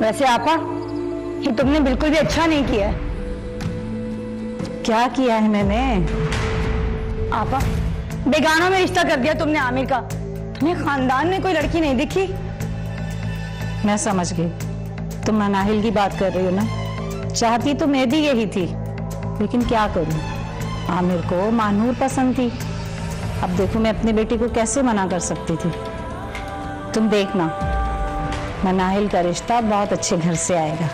वैसे आपा, ये तुमने बिल्कुल भी अच्छा नहीं किया है। क्या किया है मैंने? आपा, बेगानों में रिश्ता कर दिया तुमने आमिर का। तुम्हें खानदान में कोई लड़की नहीं दिखी? मैं समझ गई, तुम मनाहिल की बात कर रही हो ना। चाहती तो मैं भी यही थी, लेकिन क्या करूं, आमिर को मानूर पसंद थी। अब देखो मैं अपने बेटे को कैसे मना कर सकती थी। तुम देखना, मनाहिल का रिश्ता बहुत अच्छे घर से आएगा,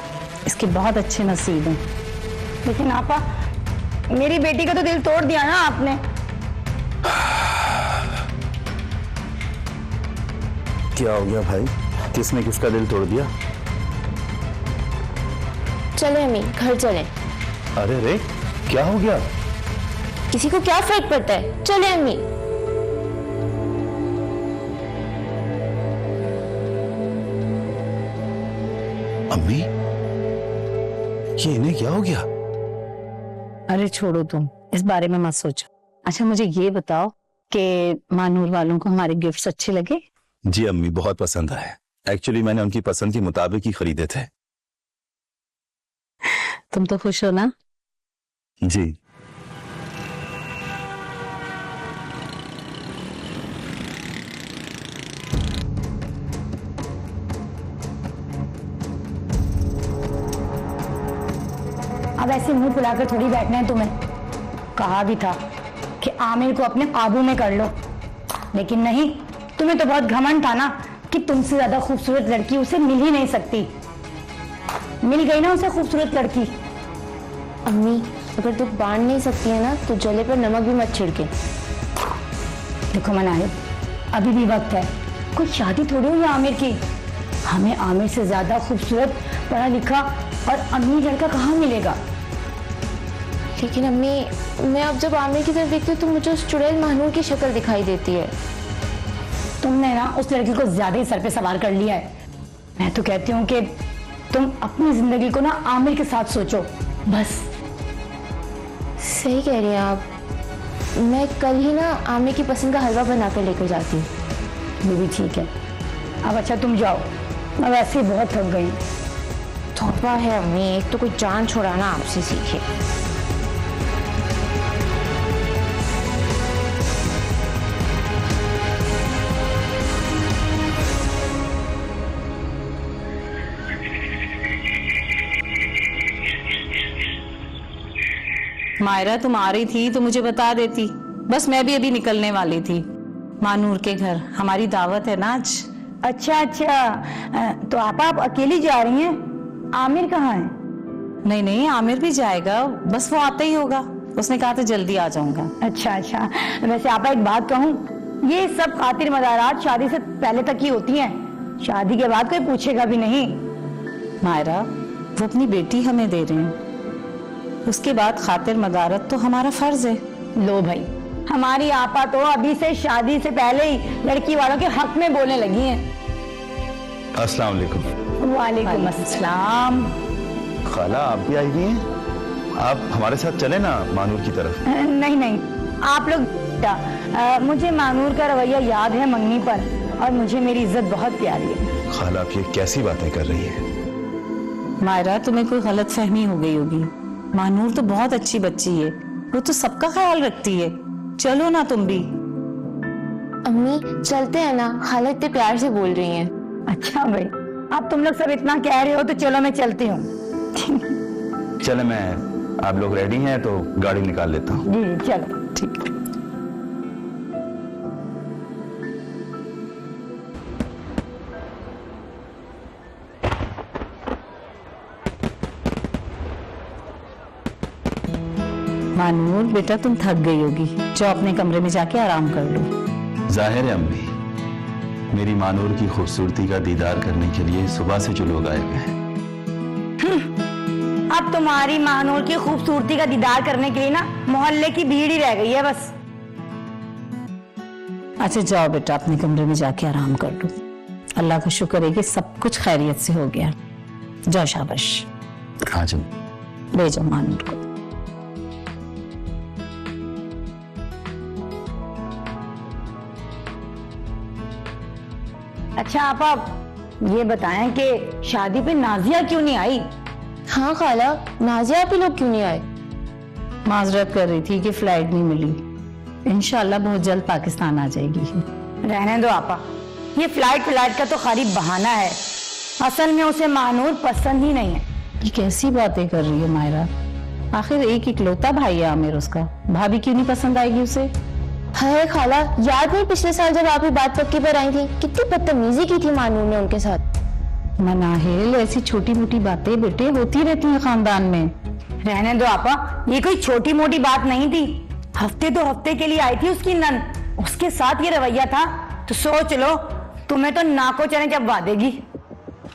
इसके बहुत अच्छे नसीब हैं। लेकिन आपा, मेरी बेटी का तो दिल तोड़ दिया ना आपने। क्या हो गया भाई, किसने किसका दिल तोड़ दिया? चले अम्मी, घर चले। अरे रे, क्या हो गया? किसी को क्या फर्क पड़ता है, चले अम्मी। अम्मी, ये इन्हें क्या हो गया? अरे छोड़ो तुम, इस बारे में मत सोचो। अच्छा मुझे ये बताओ कि मानूर वालों को हमारे गिफ्ट्स अच्छे लगे? जी अम्मी, बहुत पसंद आए। एक्चुअली मैंने उनकी पसंद के मुताबिक ही खरीदे थे। तुम तो खुश हो ना? जी। अब ऐसे मुंह फुलाकर थोड़ी बैठना है तुम्हें। कहा भी था कि आमिर को अपने काबू में कर लो, लेकिन नहीं, तुम्हें तो बहुत घमंड था ना कि तुमसे ज्यादा खूबसूरत लड़की उसे मिल ही नहीं सकती। मिल गई ना उसे खूबसूरत लड़की। अम्मी, अगर तू बांट नहीं सकती है ना तो जले पर नमक भी मत छिड़के। देखो मनाहिल, अभी भी वक्त है, कोई शादी थोड़ी हुई है आमिर की। हमें आमिर से ज्यादा खूबसूरत, पढ़ा लिखा और अमीर लड़का कहाँ मिलेगा? लेकिन अम्मी, मैं अब जब आमिर की तरफ देखती हूँ तो मुझे उस चुड़ैल महानूर की शक्ल दिखाई देती है। तुमने ना उस लड़की को ज्यादा ही सर पे सवार कर लिया है। मैं तो कहती हूँ कि तुम अपनी जिंदगी को ना आमिर के साथ सोचो, बस। सही कह रही हैं आप। मैं कल ही ना आमिर की पसंद का हलवा बना कर लेकर जाती हूँ। ये भी ठीक है। अब अच्छा तुम जाओ, मैं वैसे ही बहुत थक गई। तौबा है अम्मी, एक तो कोई जान छुड़ाना आपसे सीखे। मायरा तुम आ रही थी तो मुझे बता देती, बस मैं भी अभी निकलने वाली थी। मानूर के घर हमारी दावत है ना आज। अच्छा अच्छा, तो आप अकेली जा रही हैं? आमिर कहाँ है? नहीं नहीं, आमिर भी जाएगा, बस वो आता ही होगा। उसने कहा था जल्दी आ जाऊंगा। अच्छा अच्छा, वैसे आप एक बात कहूँ, ये सब खातिर मदारात शादी से पहले तक ही होती हैं। शादी के बाद कोई पूछेगा भी नहीं। मायरा, वो अपनी बेटी हमें दे रहे हैं, उसके बाद खातिर मदारत तो हमारा फर्ज है। लो भाई, हमारी आपा तो अभी से शादी से पहले ही लड़की वालों के हक में बोलने लगी हैं। अस्सलाम वालेकुम। वालेकुम अस्सलाम। खाला, आप भी आई हुई हैं? आप हमारे साथ चले ना मानूर की तरफ। नहीं नहीं, आप लोग, मुझे मानूर का रवैया याद है मंगनी पर, और मुझे मेरी इज्जत बहुत प्यारी है। खाला, आप ये कैसी बातें कर रही हैं? मायरा, तुम्हें कोई गलत फहमी हो गई होगी। मानूर तो बहुत अच्छी बच्ची है, वो तो सबका ख्याल रखती है। चलो ना तुम भी। अम्मी चलते हैं ना, खाला इतने प्यार से बोल रही हैं। अच्छा भाई, अब तुम लोग सब इतना कह रहे हो तो चलो मैं चलती हूँ। चले, मैं, आप लोग रेडी हैं तो गाड़ी निकाल लेता हूँ। जी चलो। ठीक है। मानूर बेटा, तुम थक गई होगी, जाओ अपने कमरे में जाके आराम कर लो। जाहिर है अम्मी, मेरी मानूर की खूबसूरती का दीदार करने के लिए सुबह से जो लोग आए हुए हैं। अब तुम्हारी मानूर की खूबसूरती का दीदार करने के लिए ना मोहल्ले की भीड़ ही रह गई है बस। अच्छा जाओ बेटा, अपने कमरे में जाके आराम कर लो। अल्लाह का शुक्र है कि सब कुछ खैरियत से हो गया। जाओ, शाबाश। हाँ जी। ले जाओ मानूर को। अच्छा आपा, ये बताएं कि शादी पे नाजिया क्यों नहीं आई? हाँ खाला, नाजिया आप ही लोग क्यों नहीं आए? माजरत कर रही थी कि फ्लाइट नहीं मिली। इंशाल्लाह बहुत जल्द पाकिस्तान आ जाएगी। रहने दो आपा, ये फ्लाइट का तो खाली बहाना है। असल में उसे महानूर पसंद ही नहीं है। ये कैसी बातें कर रही है मायरा? आखिर एक इकलौता भाई है आमिर उसका, भाभी क्यों नहीं पसंद आएगी उसे? है खाला, याद नहीं पिछले साल जब आप ही बात पक्की पर आई थी, कितनी बदतमीजी की थी मानूर ने उनके साथ। मनाहिल, ऐसी छोटी मोटी बातें बेटे होती रहती हैं खानदान में। रहने दो आपा, ये कोई छोटी मोटी बात नहीं थी। हफ्ते दो हफ्ते के लिए आई थी उसकी नंद, उसके साथ ये रवैया था तो सोच लो, तुम्हें तो नाको चने जब देगी।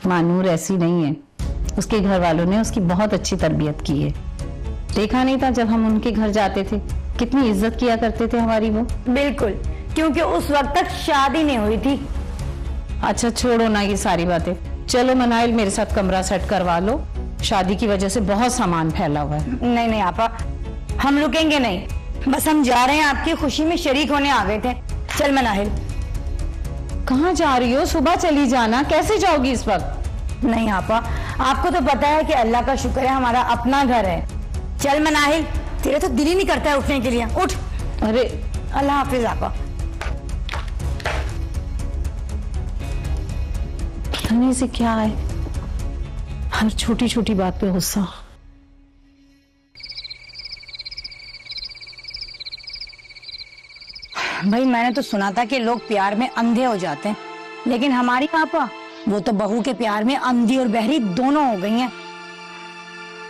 मानूर ऐसी नहीं है, उसके घर वालों ने उसकी बहुत अच्छी तरबियत की है। देखा नहीं था जब हम उनके घर जाते थे, कितनी इज्जत किया करते थे हमारी वो। बिल्कुल, क्योंकि उस वक्त तक शादी नहीं हुई थी। अच्छा छोड़ो ना ये सारी बातें, चलो मनाइल मेरे साथ कमरा सेट करवा लो, शादी की वजह से बहुत सामान फैला हुआ है। नहीं नहीं आपा, हम रुकेंगे नहीं, बस हम जा रहे हैं, आपकी खुशी में शरीक होने आ गए थे। चल मनाहिल। कहाँ जा रही हो? सुबह चली जाना, कैसे जाओगी इस वक्त? नहीं आपा, आपको तो पता है कि अल्लाह का शुक्र है हमारा अपना घर है। चल मनाहिल, तेरे तो दिल ही नहीं करता है उठने के लिए, उठ। अरे अल्लाह हाफिज आपा। पता नहीं से क्या है, हर छोटी छोटी बात पे गुस्सा। भाई मैंने तो सुना था कि लोग प्यार में अंधे हो जाते हैं, लेकिन हमारी आपा वो तो बहू के प्यार में अंधी और बहरी दोनों हो गई हैं।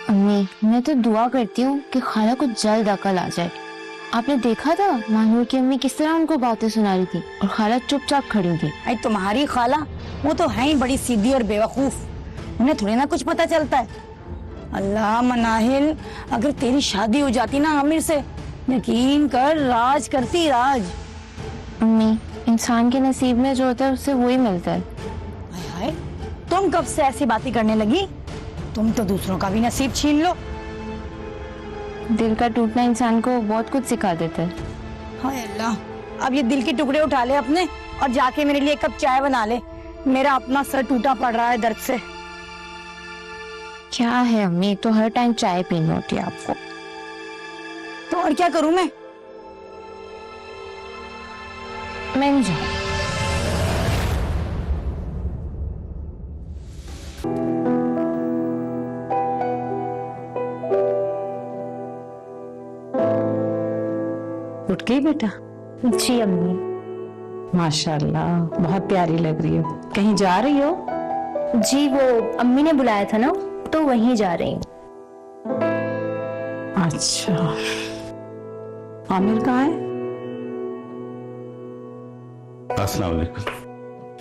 अम्मी, मैं तो दुआ करती हूँ कि खाला को जल्द अकल आ जाए। आपने देखा था मानूर की अम्मी किस तरह उनको बातें सुना रही थी और खाला चुपचाप खड़ी थी। अरे तुम्हारी खाला वो तो है ही बड़ी सीधी और बेवकूफ, उन्हें थोड़ी ना कुछ पता चलता है। अल्लाह मनाहिल, अगर तेरी शादी हो जाती ना आमिर से, यकीन कर राज करती राज। अम्मी, इंसान के नसीब में जो होता है उससे वही मिलता है। हाय हाय, तुम कब से ऐसी बातें करने लगी? तुम तो दूसरों का भी नसीब छीन लो। दिल का टूटना इंसान को बहुत कुछ सिखा देता है। हाय अल्लाह, अब ये दिल के टुकड़े उठा ले अपने और जाके मेरे लिए एक कप चाय बना ले, मेरा अपना सर टूटा पड़ रहा है दर्द से। क्या है अम्मी, तो हर टाइम चाय पीनी होती है आपको। तो और क्या करूं मैं नहीं जाऊँ। उठ गई बेटा? जी अम्मी। माशाल्लाह, बहुत प्यारी लग रही हो। कहीं जा रही हो? जी वो अम्मी ने बुलाया था ना, तो वहीं जा रही हूँ। अच्छा, आमिर कहाँ है? अस्सलाम वालेकुम।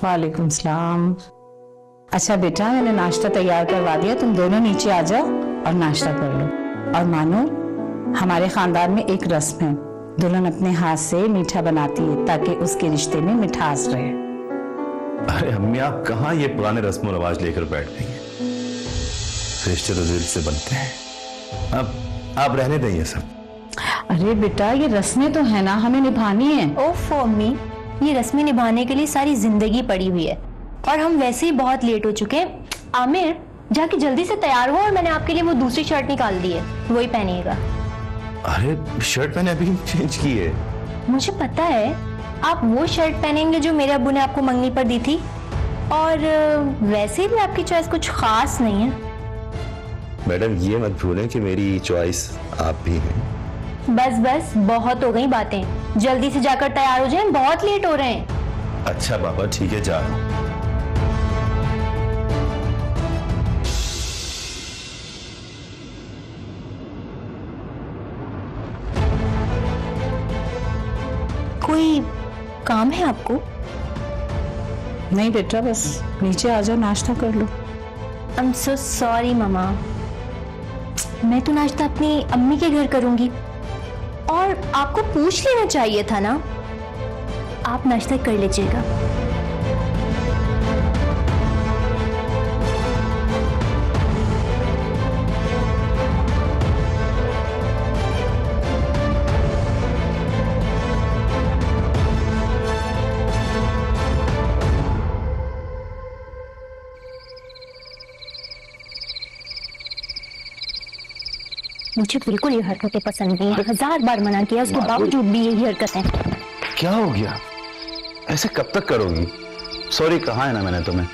वालेकुम सलाम। अच्छा बेटा, मैंने नाश्ता तैयार करवा दिया, तुम दोनों नीचे आ जाओ और नाश्ता कर लो। और मानो, हमारे खानदान में एक रस्म है, दुल्हन अपने हाथ से मीठा बनाती है ताकि उसके रिश्ते में मिठास रहे। अरे अम्मी, आप कहाँ ये पुराने रस्म और रवाज लेकर बैठ गई हैं? रिश्ते तो दिल से बनते हैं। अब आप रहने दें ये सब। अरे बेटा, ये रस्में तो है ना, हमें निभानी है। ओफो अम्मी, ये रस्में निभाने के लिए सारी जिंदगी पड़ी हुई है और हम वैसे ही बहुत लेट हो चुके हैं। आमिर, जाके जल्दी से तैयार हो और मैंने आपके लिए वो दूसरी शर्ट निकाल दी है, वही पहनिएगा। अरे शर्ट मैंने अभी चेंज की है। मुझे पता है, आप वो शर्ट पहनेंगे जो मेरे अब्बू ने आपको मंगनी पर दी थी, और वैसे भी आपकी चॉइस कुछ खास नहीं है। मैडम ये मत भूलें कि मेरी चॉइस आप भी हैं। बस बस, बहुत हो गई बातें, जल्दी से जाकर तैयार हो जाएं, बहुत लेट हो रहे हैं। अच्छा बाबा, ठीक है, जा रहा हूं। कोई काम है आपको? नहीं बेटा, बस नीचे आ जाओ, नाश्ता कर लो। I am so sorry mama, मैं तो नाश्ता अपनी अम्मी के घर करूंगी, और आपको पूछ लेना चाहिए था ना। आप नाश्ता कर लीजिएगा। मुझे बिल्कुल ये हरकतें पसंद नहीं है। 1000 बार मना किया, उसके बावजूद भी यही हरकतें। क्या हो गया? ऐसे कब तक करोगी? सॉरी कहा है ना मैंने तुम्हें।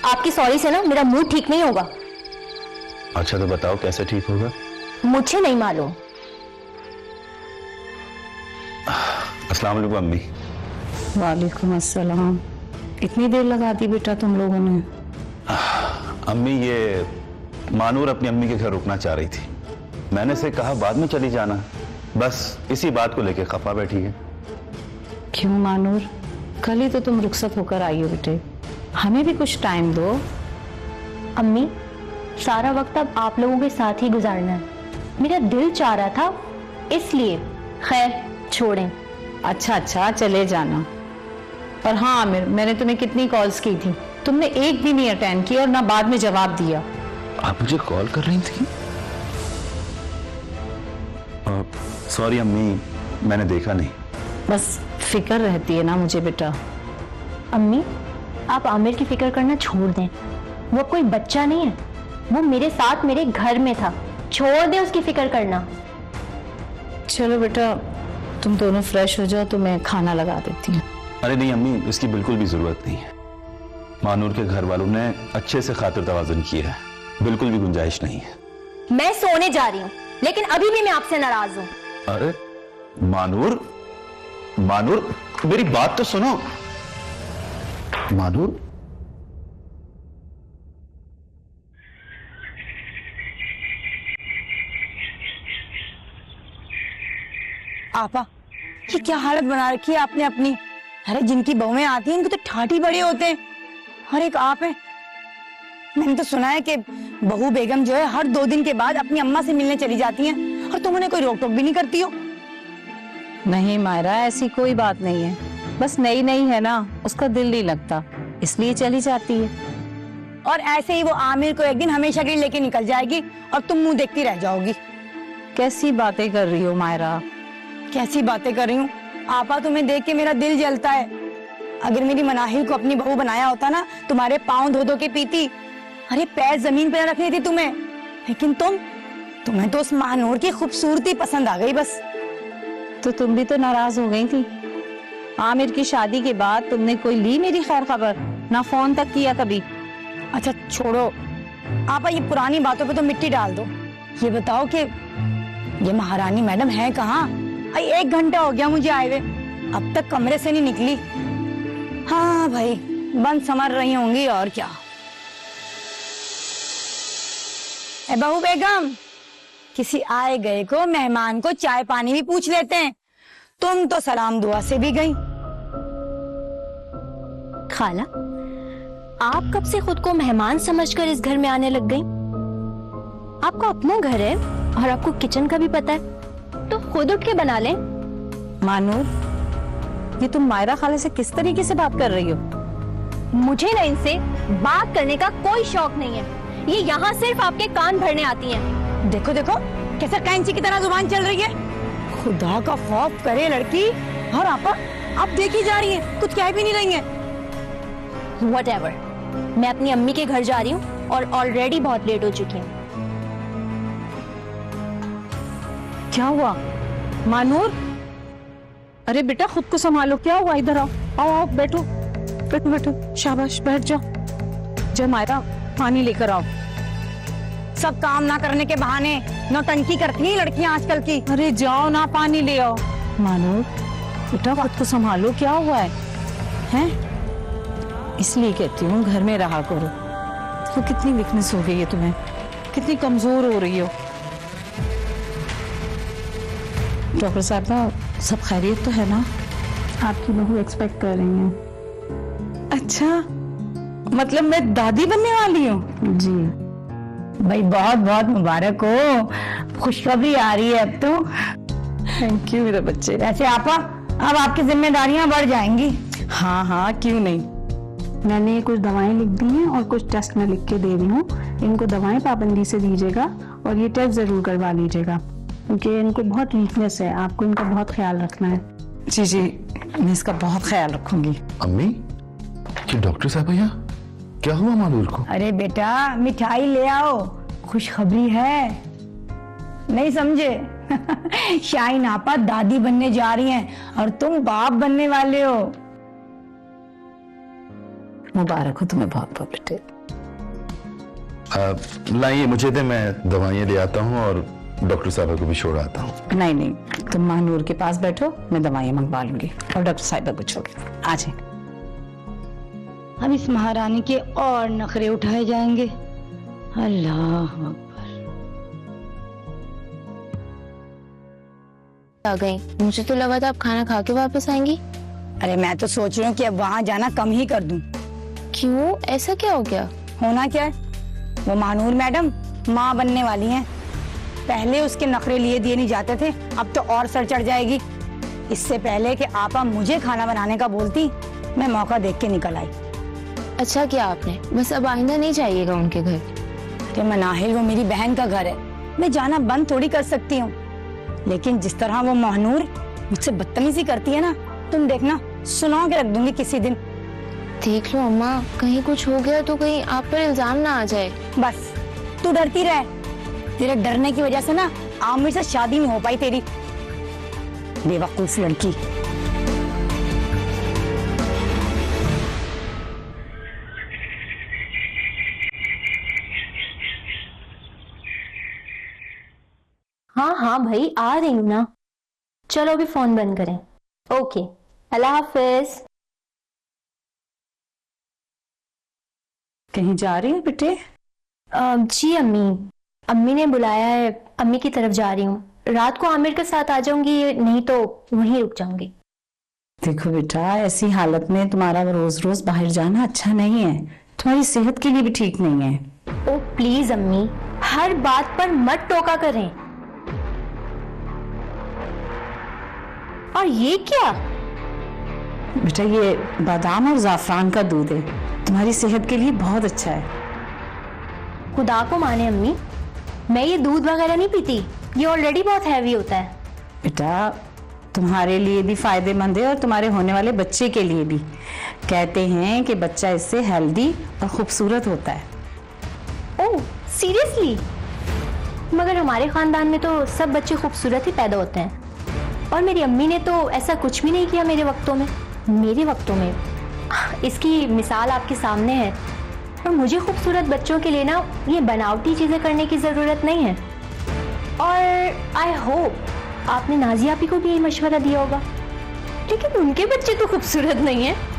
आपकी सॉरी से ना मेरा मूड ठीक नहीं होगा। अच्छा तो बताओ कैसे ठीक होगा? मुझे नहीं मालूम। अस्सलाम वालेकुम अम्मी। वालेकुम अस्सलाम। इतनी देर लगा दी बेटा तुम लोगों ने? अम्मी ये मानूर अपनी अम्मी के घर रुकना चाह रही थी, मैंने से कहा बाद में चली जाना, बस इसी बात को लेकर खफा बैठी है। क्यों मानूर, कल ही तो तुम रुखसत होकर आई हो बेटे, हमें भी कुछ टाइम दो। अम्मी सारा वक्त अब आप लोगों के साथ ही गुजारना है, मेरा दिल चाह रहा था इसलिए। खैर छोड़ें। अच्छा चले जाना। पर हाँ आमिर, मैंने तुम्हें कितनी कॉल्स की थी, तुमने एक भी नहीं अटेंड किया और ना बाद में जवाब दिया। आप मुझे कॉल कर रही थी? सॉरी अम्मी, मैंने देखा नहीं। बस फिक्र रहती है ना मुझे बेटा। अम्मी आप आमिर की फिक्र करना छोड़ दें, वो कोई बच्चा नहीं है, वो मेरे साथ मेरे घर में था, छोड़ दें उसकी फिक्र करना। चलो बेटा तुम दोनों फ्रेश हो जाओ तो मैं खाना लगा देती हूँ। अरे नहीं अम्मी, इसकी बिल्कुल भी जरूरत नहीं है। मानूर के घर वालों ने अच्छे से खातिर तवाजुन किया है, बिल्कुल भी गुंजाइश नहीं है। मैं सोने जा रही हूँ, लेकिन अभी भी मैं आपसे नाराज हूँ। अरे मानूर, मानूर मेरी बात तो सुनो। मानूर आपा ये क्या हालत बना रखी है आपने अपनी। अरे जिनकी बहुएं आती हैं उनके तो ठाठी बड़े होते हैं, और एक आप है। मैंने तो सुना है कि बहू बेगम जो है हर 2 दिन के बाद अपनी अम्मा से मिलने चली जाती हैं और तुम उन्हें कोई रोक टोक भी नहीं करती हो। नहीं मायरा, ऐसी कोई बात नहीं है, बस नई नई है ना, उसका दिल नहीं लगता इसलिए चली जाती है। और ऐसे ही वो आमिर को एक दिन हमेशा के लिए लेके निकल जाएगी और तुम मुंह देखती रह जाओगी। कैसी बातें कर रही हो मायरा? कैसी बातें कर रही हूँ आपा, तुम्हें देख के मेरा दिल जलता है। अगर मेरी मनाहिल को अपनी बहू बनाया होता ना, तुम्हारे पाँव धो धो के पीती। अरे पैर जमीन पे न रखनी थी तुम्हें, लेकिन तुम्हें तो उस महानूर की खूबसूरती पसंद आ गई बस। तो तुम भी तो नाराज हो गई थी। आमिर की शादी के बाद तुमने कोई ली मेरी खैर खबर? ना फोन तक किया कभी। अच्छा छोड़ो आपा, ये पुरानी बातों पे तो मिट्टी डाल दो। ये बताओ कि ये महारानी मैडम है कहाँ? 1 घंटा हो गया मुझे आए हुए, अब तक कमरे से नहीं निकली। हाँ भाई, बंद समर रही होंगी और क्या। ए बहू बेगम, किसी आए गए को, मेहमान को चाय पानी भी पूछ लेते हैं, तुम तो सलाम दुआ से भी गई। खाला आप कब से खुद को मेहमान समझकर इस घर में आने लग गई? आपका अपना घर है और आपको किचन का भी पता है, तो खुद उठ के बना लें। मानूर, ये तुम मायरा खाले से किस तरीके से बात कर रही हो? मुझे ना इनसे बात करने का कोई शौक नहीं है, ये यहाँ सिर्फ आपके कान भरने आती हैं। देखो देखो कैसे कैंची की तरह जुबान चल रही है। खुदा का खौफ करे लड़की। और आप देखी जा रही है, कुछ कह भी नहीं रही है। Whatever, मैं अपनी अम्मी के घर जा रही हूँ और ऑलरेडी बहुत लेट हो चुकी हूँ। क्या हुआ मानूर? अरे बेटा खुद को संभालो, क्या हुआ? इधर आओ आओ आओ, बैठो बैठो बैठो, शाबाश बैठ जाओ। जब मायरा पानी लेकर आओ। सब काम ना करने के बहाने नौटंकी करती हैं लड़कियां आजकल की। अरे जाओ ना पानी ले आओ। मानूर बेटा खुद को संभालो, क्या हुआ है? हैं? इसलिए कहती हूँ घर में रहा करो। तो कितनी वीकनेस हो गई है तुम्हें, कितनी कमजोर हो रही हो। डॉक्टर साहब सब खैरियत तो है ना? आपकी बहू एक्सपेक्ट कर रही हैं। अच्छा, मतलब मैं दादी बनने वाली हूँ? जी भाई बहुत बहुत मुबारक हो, खुशखबरी आ रही है अब तो। थैंक यू मेरे बच्चे। वैसे आपा, अब आपकी जिम्मेदारियां बढ़ जाएंगी। हाँ हाँ क्यों नहीं। मैंने ये कुछ दवाएं लिख दी हैं और कुछ टेस्ट मैं लिख के दे रही हूँ। इनको दवाएं पाबंदी से दीजिएगा और ये टेस्ट जरूर करवा लीजिएगा, क्योंकि इनको बहुत वीकनेस है, आपको इनका बहुत ख्याल रखना है। जी जी, मैं इसका बहुत ख्याल रखूंगी। अम्मी, ये डॉक्टर साहब भैया, क्या हुआ मानूर को? अरे बेटा मिठाई ले आओ, खुशखबरी है। नहीं समझे? शाइन आपा दादी बनने जा रही हैं और तुम बाप बनने वाले हो। मुबारक हो तुम्हें बहुत बहुत बेटे। लाइए मुझे दे, मैं दवाइयाँ ले आता हूँ और डॉक्टर साहब को भी छोड़ आता हूँ। नहीं नहीं, तुम महानूर के पास बैठो, मैं दवाइयाँ मंगवा लूंगी और डॉक्टर साहिबा को छोड़ आ जाए। अब इस महारानी के और नखरे उठाए जाएंगे। अल्लाह अकबर। आ गई, मुझे तो लगा था आप खाना खा के वापस आएंगी। अरे मैं तो सोच रही हूँ कि अब वहां जाना कम ही कर दूं। क्यों, ऐसा क्या हो गया? होना क्या है, वो महानूर मैडम माँ बनने वाली हैं। पहले उसके नखरे लिए दिए नहीं जाते थे, अब तो और सर चढ़ जाएगी। इससे पहले कि आपा मुझे खाना बनाने का बोलती, मैं मौका देख के निकल आई। अच्छा किया आपने, बस अब आइंदा नहीं जाइएगा उनके घर। अरे मनाहिल, वो मेरी बहन का घर है, मैं जाना बंद थोड़ी कर सकती हूँ। लेकिन जिस तरह वो महानूर मुझसे बदतमीजी करती है ना, तुम देखना, सुना के रख दूंगी किसी दिन। देख लो अम्मा, कहीं कुछ हो गया तो कहीं आप पर इल्जाम ना आ जाए। बस तू डरती रह, तेरे डरने की वजह से ना आमिर से शादी नहीं हो पाई तेरी, बेवकूफ लड़की। हाँ हाँ भाई, आ रही हूँ ना। चलो अभी फोन बंद करें। ओके, अल्लाह हाफिज। कहीं जा रही है बेटे? जी अम्मी ने बुलाया है, अम्मी की तरफ जा रही हूँ। रात को आमिर के साथ आ जाऊंगी, नहीं तो वहीं रुक जाऊंगी। देखो बेटा, ऐसी हालत में तुम्हारा रोज रोज बाहर जाना अच्छा नहीं है, तुम्हारी सेहत के लिए भी ठीक नहीं है। ओ प्लीज अम्मी, हर बात पर मत टोका करें। और ये क्या? बेटा ये बादाम और जाफरान का दूध है, तुम्हारी सेहत के लिए बहुत अच्छा है। खुदा को माने अम्मी, मैं ये दूध वगैरह नहीं पीती, ये ऑलरेडी बहुत हैवी होता है। बेटा तुम्हारे लिए भी फायदेमंद है और तुम्हारे होने वाले बच्चे के लिए भी। कहते हैं कि बच्चा इससे हेल्दी और खूबसूरत होता है। Oh seriously? मगर हमारे खानदान में तो सब बच्चे खूबसूरत ही पैदा होते हैं, और मेरी अम्मी ने तो ऐसा कुछ भी नहीं किया मेरे वक्तों में। इसकी मिसाल आपके सामने है। और मुझे खूबसूरत बच्चों के लिए ना ये बनावटी चीजें करने की जरूरत नहीं है। और आई होप आपने नाजिया आपी को भी यही मशवरा दिया होगा, लेकिन उनके बच्चे तो खूबसूरत नहीं है।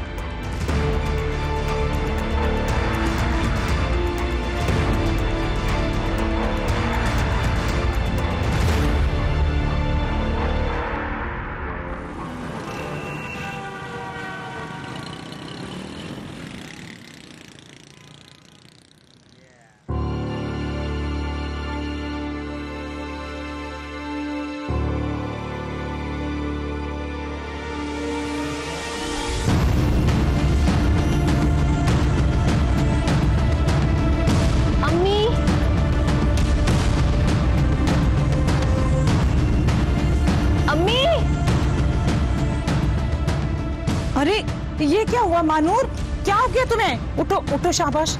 अरे ये क्या हुआ मानूर, क्या हो गया तुम्हें? उठो उठो, शाबाश,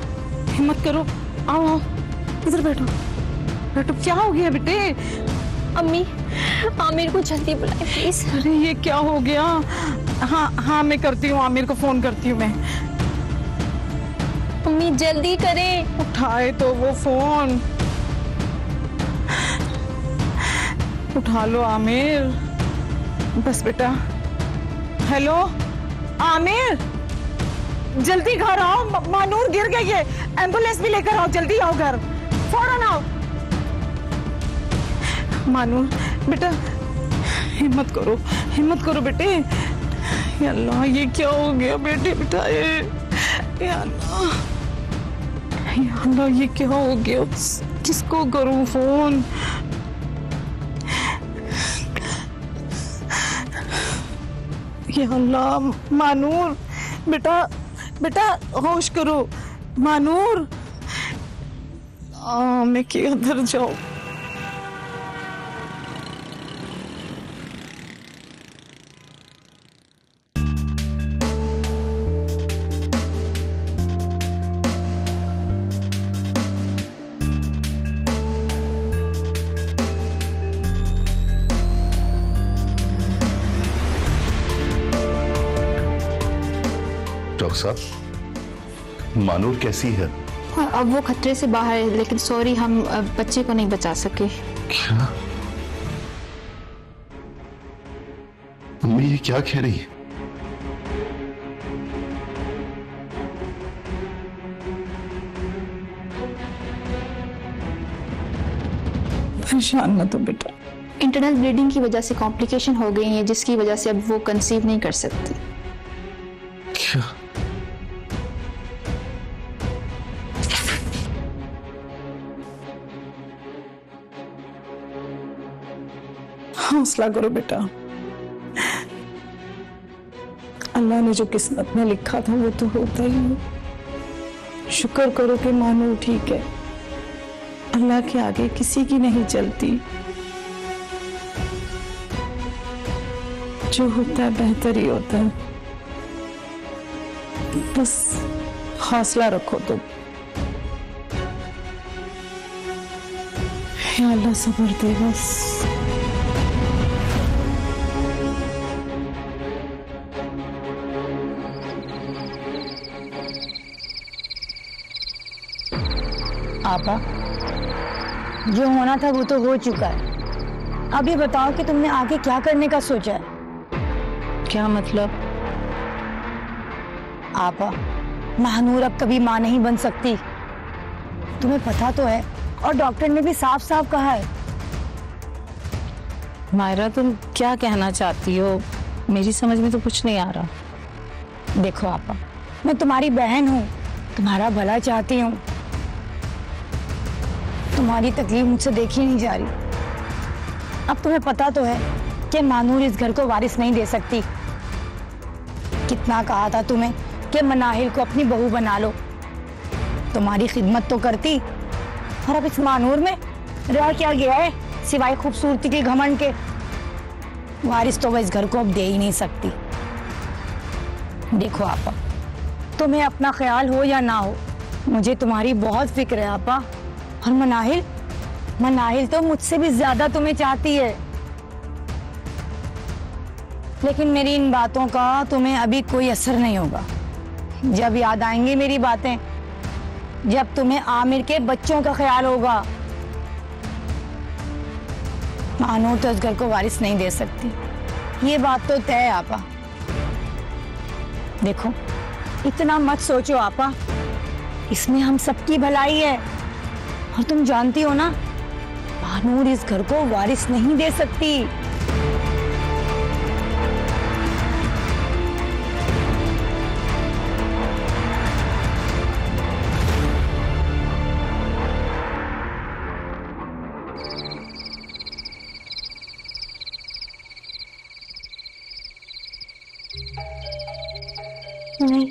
हिम्मत करो, आओ आओ, इधर बैठो बैठो। क्या हो गया बेटे? अम्मी आमिर को जल्दी बुलाए प्लीज। अरे ये क्या हो गया? हाँ हाँ मैं करती हूँ, आमिर को फोन करती हूँ मैं। अम्मी जल्दी करें। उठाए तो वो फोन, उठा लो आमिर। बस बेटा। हेलो आमिर, जल्दी घर आओ, मानूर गिर गई है, एम्बुलेंस भी लेकर आओ, जल्दी आओ घर, फौरन आओ। मानूर बेटा, हिम्मत करो बेटे। या अल्लाह ये क्या हो गया बेटे? बेटा या अल्लाह ये क्या हो गया? किसको करूं फोन? या अल्लाह, मानूर बेटा होश करो मानूर। मैं किधर जाऊं? डॉक्टर साहब, मानूर कैसी है? हाँ, अब वो खतरे से बाहर है, लेकिन सॉरी हम बच्चे को नहीं बचा सके। क्या? अम्मी ये क्या कह रही है? परेशान मत हो बेटा। इंटरनल ब्लीडिंग की वजह से कॉम्प्लिकेशन हो गई है, जिसकी वजह से अब वो कंसीव नहीं कर सकती। क्या? हौसला करो बेटा, अल्लाह ने जो किस्मत में लिखा था वो तो होता ही है। शुक्र करो कि मानू ठीक है, अल्लाह के आगे किसी की नहीं चलती। जो होता है बेहतर ही होता है। बस हौसला रखो तुम। या अल्लाह सब्र दे बस। आपा, जो होना था वो तो हो चुका है। अब ये बताओ कि तुमने आगे क्या करने का सोचा है? क्या मतलब? आपा, महानूर अब कभी मां नहीं बन सकती, तुम्हें पता तो है, और डॉक्टर ने भी साफ साफ कहा है। मायरा, तुम क्या कहना चाहती हो? मेरी समझ में तो कुछ नहीं आ रहा। देखो आपा, मैं तुम्हारी बहन हूँ, तुम्हारा भला चाहती हूँ। तुम्हारी तकलीफ मुझसे देखी नहीं जा रही। अब तुम्हें पता तो है कि मानूर इस घर को वारिस नहीं दे सकती। कितना कहा था तुम्हें कि मनाहिल को अपनी बहू बना लो, तुम्हारी खिदमत तो करती, और अब इस मानूर में रह क्या गया है सिवाय खूबसूरती के घमंड के? वारिस तो वह इस घर को अब दे ही नहीं सकती। देखो आपा, तुम्हें अपना ख्याल हो या ना हो, मुझे तुम्हारी बहुत फिक्र है आपा। और मनाहिल तो मुझसे भी ज्यादा तुम्हें चाहती है। लेकिन मेरी इन बातों का तुम्हें अभी कोई असर नहीं होगा। जब याद आएंगी मेरी बातें, जब तुम्हें आमिर के बच्चों का ख्याल होगा। मानूर तो इस घर को वारिस नहीं दे सकती, ये बात तो तय है आपा। देखो, इतना मत सोचो आपा, इसमें हम सबकी भलाई है। और तुम जानती हो ना, मानूर इस घर को वारिस नहीं दे सकती। नहीं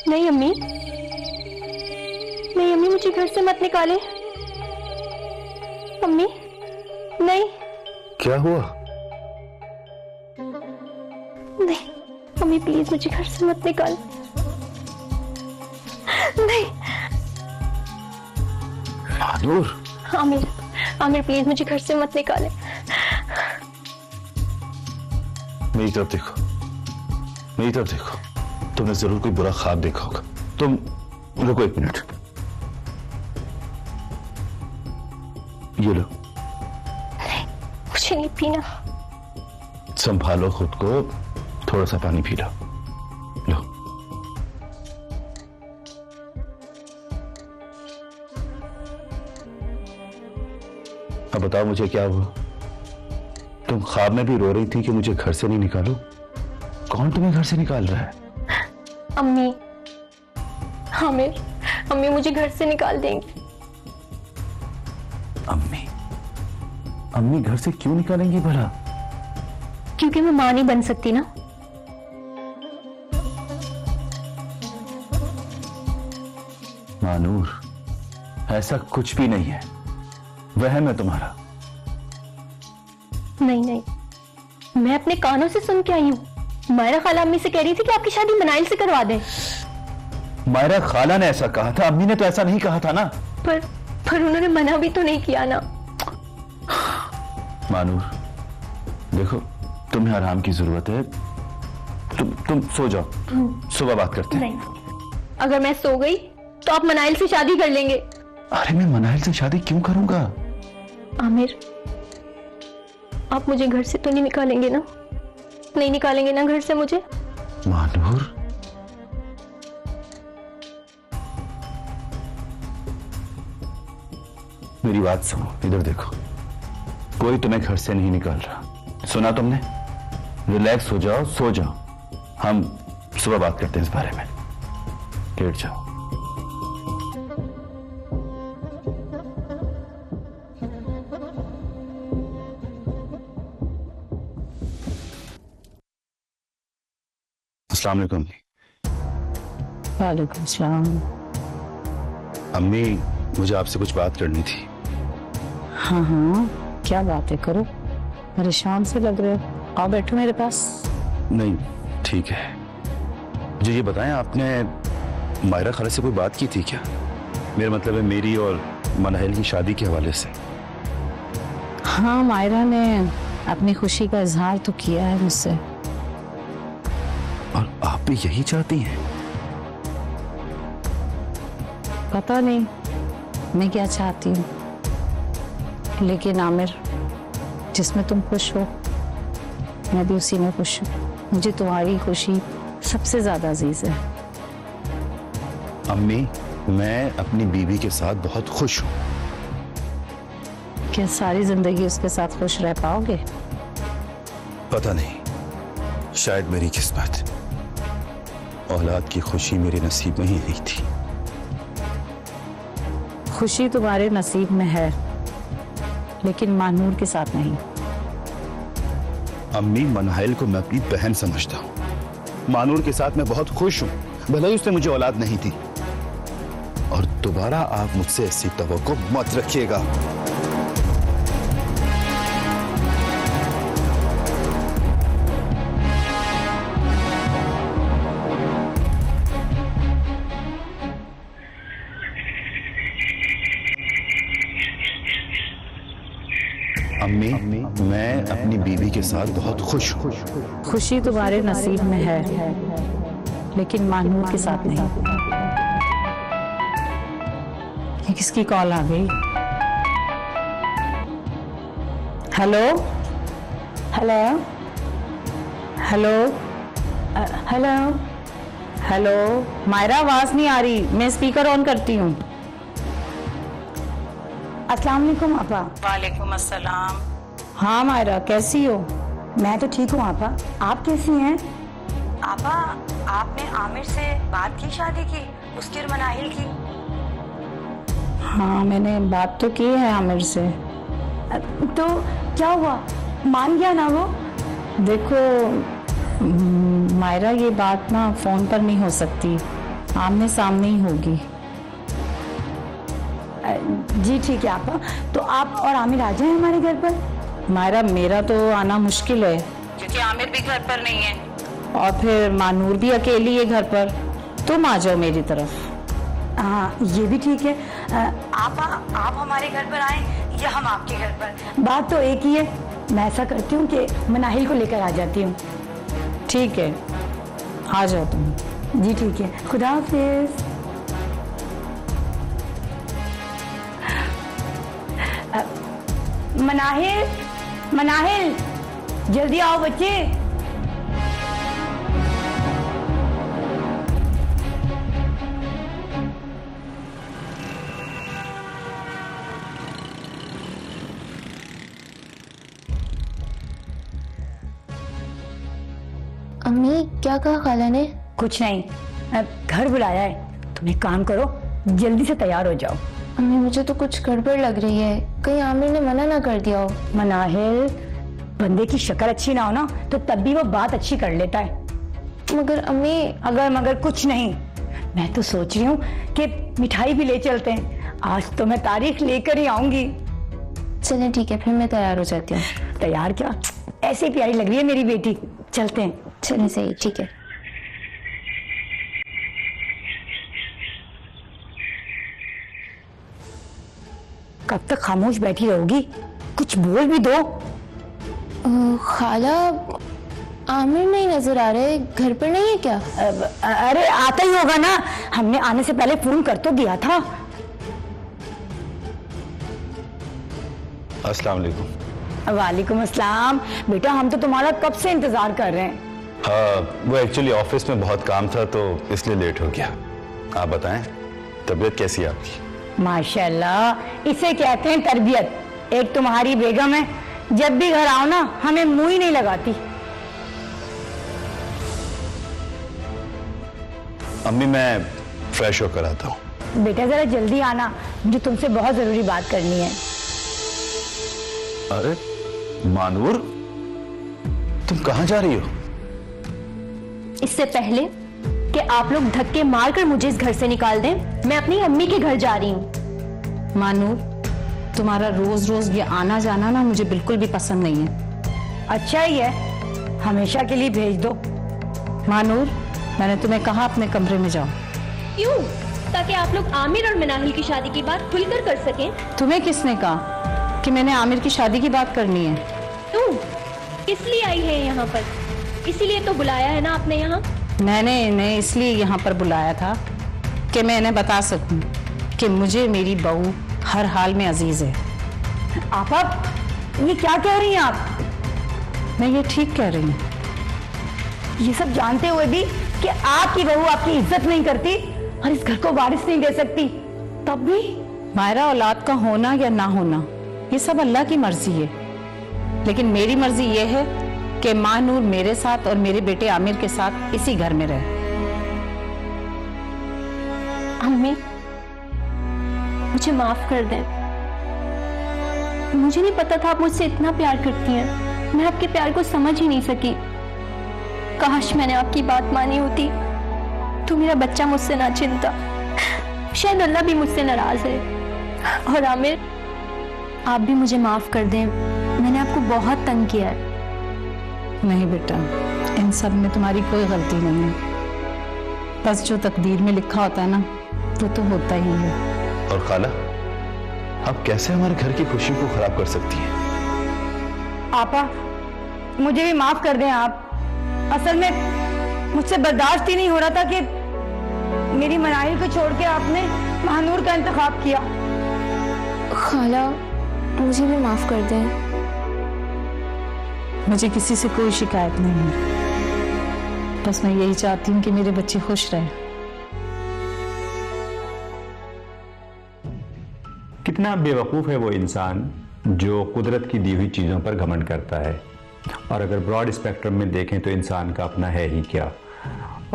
नहीं अम्मी, नहीं अम्मी, मुझे घर से मत निकाले। अम्मी नहीं। क्या हुआ? नहीं अम्मी, प्लीज मुझे घर से मत निकाल। नहीं मानूर, आमिर, आमिर प्लीज मुझे घर से मत निकाले। मेरी तरफ देखो, मेरी तरफ देखो। तुमने जरूर कोई बुरा ख्वाब देखा होगा। तुम रुको एक मिनट, ये लो। मुझे नहीं पीना। संभालो खुद को, थोड़ा सा पानी पी लो। लो। अब बताओ मुझे क्या हुआ? तुम ख्वाब में भी रो रही थी कि मुझे घर से नहीं निकालो। कौन तुम्हें घर से निकाल रहा है? अम्मी, आमिर, अम्मी मुझे घर से निकाल देंगी। अम्मी? अम्मी घर से क्यों निकालेंगी भला? क्योंकि मैं मां नहीं बन सकती ना। मानूर, ऐसा कुछ भी नहीं है, वहम है तुम्हारा। नहीं नहीं, मैं अपने कानों से सुन के आई हूँ। मायरा खाला अम्मी से कह रही थी कि आपकी शादी मनाइल से करवा दें। मायरा खाला ने ऐसा कहा था, अम्मी ने तो ऐसा नहीं कहा था ना। पर उन्होंने मना भी तो नहीं किया ना। मानूर, देखो, तुम्हें आराम की जरूरत है, तुम सो जाओ, सुबह बात करते हैं। नहीं, अगर मैं सो गई तो आप मनाइल से शादी कर लेंगे। अरे मैं मनाइल से शादी क्यों करूंगा? आमिर, आप मुझे घर से तो नहीं निकालेंगे ना? नहीं निकालेंगे ना घर से मुझे? मानूर, मेरी बात सुनो, इधर देखो, कोई तुम्हें घर से नहीं निकाल रहा, सुना तुमने? रिलैक्स हो जाओ, सो जाओ, हम सुबह बात करते हैं इस बारे में। लेट जाओ। अस्सलाम वालेकुम। वालेकुम सलाम। अम्मी, मुझे आपसे कुछ बात करनी थी। हाँ हाँ, क्या बात है, करो। परेशान से लग रहे हो, आओ बैठो मेरे पास। नहीं, ठीक है। मुझे ये बताएं, आपने मायरा खाला से कोई बात की थी क्या? मेरा मतलब है मेरी और मनाहिल की शादी के हवाले से। हाँ, मायरा ने अपनी खुशी का इजहार तो किया है मुझसे। और आप भी यही चाहती हैं? पता नहीं मैं क्या चाहती हूँ, लेकिन आमिर, जिसमें तुम खुश हो मैं भी उसी में खुश हूँ। मुझे तुम्हारी खुशी सबसे ज्यादा अजीज है। अम्मी, मैं अपनी बीवी के साथ बहुत खुश हूँ। क्या सारी जिंदगी उसके साथ खुश रह पाओगे? पता नहीं, शायद मेरी किस्मत, औलाद की खुशी मेरे नसीब में ही नहीं थी। खुशी तुम्हारे नसीब में है, लेकिन मानूर के साथ नहीं। अम्मी, मनाहिल को मैं अपनी बहन समझता हूँ। मानूर के साथ मैं बहुत खुश हूँ, भले ही उसने मुझे औलाद नहीं दी। और दोबारा आप मुझसे ऐसी तवक्को मत रखिएगा। अम्मी, मैं अपनी बीवी के साथ बहुत खुश हूँ। खुशी तुम्हारे नसीब में है, लेकिन मानूर के साथ नहीं। ये किसकी कॉल आ गई? Hello hello hello hello hello. Myra, आवाज नहीं आ रही, मैं स्पीकर ऑन करती हूँ। अस्सलाम वालेकुम आपा। वालेकुम अस्सलाम। हाँ मायरा, कैसी हो? मैं तो ठीक हूँ आपा, आप कैसी हैं? आपा, आपने आमिर से बात की शादी की, उसकी और मनाहिल की? हाँ, मैंने बात तो की है आमिर से। तो क्या हुआ, मान गया ना वो? देखो मायरा, ये बात ना फोन पर नहीं हो सकती, आमने सामने ही होगी। जी ठीक है आपा, तो आप और आमिर आ जाएं हमारे घर पर। मायरा, मेरा तो आना मुश्किल है, क्योंकि आमिर भी घर पर नहीं है और फिर मानूर भी अकेली है घर पर। तुम आ जाओ मेरी तरफ। हाँ, ये भी ठीक है। आप हमारे घर पर आए या हम आपके घर पर, बात तो एक ही है। मैं ऐसा करती हूँ कि मनाहिल को लेकर आ जाती हूँ। ठीक है, आ जाओ तुम। जी ठीक है, खुदा हाफिज। मनाहिल, मनाहिल, जल्दी आओ बच्चे। अम्मी, क्या कहा खाला ने? कुछ नहीं, घर बुलाया है। तुम एक काम करो, जल्दी से तैयार हो जाओ। अम्मी, मुझे तो कुछ गड़बड़ लग रही है, कहीं आमिर ने मना ना कर दिया हो। मनाहिल, बंदे की शक्ल अच्छी ना हो ना तो तब भी वो बात अच्छी कर लेता है। मगर अम्मी, अगर मगर कुछ नहीं, मैं तो सोच रही हूँ कि मिठाई भी ले चलते हैं। आज तो मैं तारीख लेकर ही आऊंगी। चले ठीक है, फिर मैं तैयार हो जाती हूँ। तैयार क्या, ऐसे प्यारी लग रही है मेरी बेटी। चलते हैं। चले, सही, ठीक है। कब तक खामोश बैठी रहोगी, कुछ बोल भी दो। खाला, आमिर नहीं नजर आ रहे, घर पर नहीं है क्या? अरे आता ही होगा ना, हमने आने से पहले फोन कर तो दिया था। अस्सलाम वालेकुम। वालेकुम अस्सलाम। बेटा हम तो तुम्हारा कब से इंतजार कर रहे हैं। वो एक्चुअली ऑफिस में बहुत काम था तो इसलिए लेट हो गया। आप बताएं, तबीयत कैसी है आपकी? माशाल्लाह, इसे कहते हैं तरबियत। एक तुम्हारी बेगम है, जब भी घर आओ ना हमें मुंह ही नहीं लगाती। अम्मी मैं फ्रेश होकर आता हूँ। बेटा जरा जल्दी आना, मुझे तुमसे बहुत जरूरी बात करनी है। अरे मानूर, तुम कहाँ जा रही हो? इससे पहले कि आप लोग धक्के मारकर मुझे इस घर से निकाल दें, मैं अपनी अम्मी के घर जा रही हूँ। मानूर, तुम्हारा रोज रोज ये आना जाना ना मुझे बिल्कुल भी पसंद नहीं है। अच्छा ही है, हमेशा के लिए भेज दो। मानूर, मैंने तुम्हें कहा अपने कमरे में जाओ। क्यों? ताकि आप लोग आमिर और मनाहिल की शादी की बात खुलकर कर सकें। तुम्हें किसने कहा कि मैंने आमिर की शादी की बात करनी है? तुम किस लिए आई है यहाँ पर? इसीलिए तो बुलाया है ना आपने यहाँ। मैंने इन्हें इसलिए यहाँ पर बुलाया था कि मैं इन्हें बता सकूं कि मुझे मेरी बहू हर हाल में अजीज है। आपा, ये क्या कह रही हैं आप? मैं ये ठीक कह रही हूँ। ये सब जानते हुए भी कि आपकी बहू आपकी इज्जत नहीं करती और इस घर को वारिस नहीं दे सकती, तब भी मायरा औलाद का होना या ना होना ये सब अल्लाह की मर्जी है, लेकिन मेरी मर्जी ये है कि मानूर मेरे साथ और मेरे बेटे आमिर के साथ इसी घर में रहे। अम्मी, मुझे माफ कर दें। मुझे नहीं पता था आप मुझसे इतना प्यार करती हैं। मैं आपके प्यार को समझ ही नहीं सकी। काश मैंने आपकी बात मानी होती तो मेरा बच्चा मुझसे ना चिंता। शायद अल्लाह भी मुझसे नाराज है। और आमिर, आप भी मुझे माफ कर दें, मैंने आपको बहुत तंग किया है। नहीं बेटा, इन सब में तुम्हारी कोई गलती नहीं है। बस जो तकदीर में लिखा होता है ना वो तो होता ही है। और खाला, आप कैसे हमारे घर की खुशी को खराब कर सकती हैं? आपा, मुझे भी माफ कर दें आप। असल में मुझसे बर्दाश्त ही नहीं हो रहा था कि मेरी मनाहिल को छोड़ के आपने महानूर का इंतखाब किया। खाला, मुझे भी माफ कर दें। मुझे किसी से कोई शिकायत नहीं है, बस मैं यही चाहती हूँ कि मेरे बच्चे खुश रहें। कितना बेवकूफ़ है वो इंसान जो कुदरत की दी हुई चीज़ों पर घमंड करता है। और अगर ब्रॉड स्पेक्ट्रम में देखें तो इंसान का अपना है ही क्या।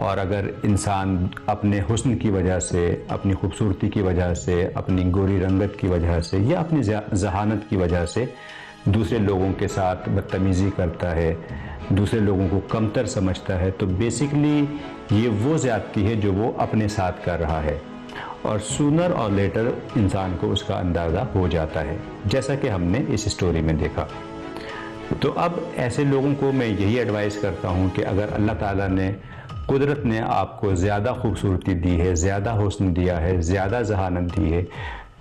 और अगर इंसान अपने हुस्न की वजह से, अपनी खूबसूरती की वजह से, अपनी गोरी रंगत की वजह से या अपनी जहानत की वजह से दूसरे लोगों के साथ बदतमीज़ी करता है, दूसरे लोगों को कमतर समझता है, तो बेसिकली ये वो ज़्यादती है जो वो अपने साथ कर रहा है। और सूनर और लेटर इंसान को उसका अंदाज़ा हो जाता है, जैसा कि हमने इस स्टोरी में देखा। तो अब ऐसे लोगों को मैं यही एडवाइस करता हूँ कि अगर अल्लाह ताला ने, कुदरत ने आपको ज़्यादा खूबसूरती दी है, ज़्यादा हुस्न दिया है, ज़्यादा जहानत दी है,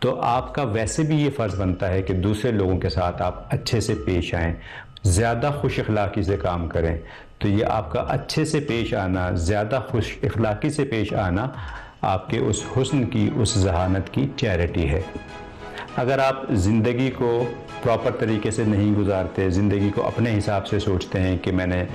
तो आपका वैसे भी ये फ़र्ज़ बनता है कि दूसरे लोगों के साथ आप अच्छे से पेश आएँ, ज़्यादा खुश अखलाक़ी से काम करें। तो ये आपका अच्छे से पेश आना, ज़्यादा खुश अखलाक़ी से पेश आना आपके उस हुस्न की, उस जहानत की चैरिटी है। अगर आप ज़िंदगी को प्रॉपर तरीके से नहीं गुजारते, ज़िंदगी को अपने हिसाब से सोचते हैं कि मैंने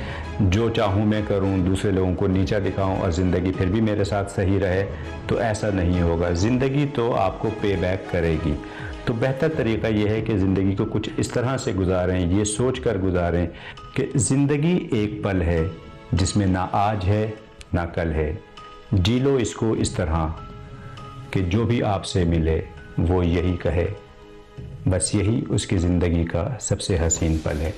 जो चाहूँ मैं करूँ, दूसरे लोगों को नीचा दिखाऊँ और ज़िंदगी फिर भी मेरे साथ सही रहे, तो ऐसा नहीं होगा। ज़िंदगी तो आपको पे बैक करेगी। तो बेहतर तरीका यह है कि ज़िंदगी को कुछ इस तरह से गुजारें, ये सोच कर गुजारें कि ज़िंदगी एक पल है जिसमें ना आज है ना कल है। जी लो इसको इस तरह कि जो भी आपसे मिले वो यही कहे, बस यही उसकी ज़िंदगी का सबसे हसीन पल है।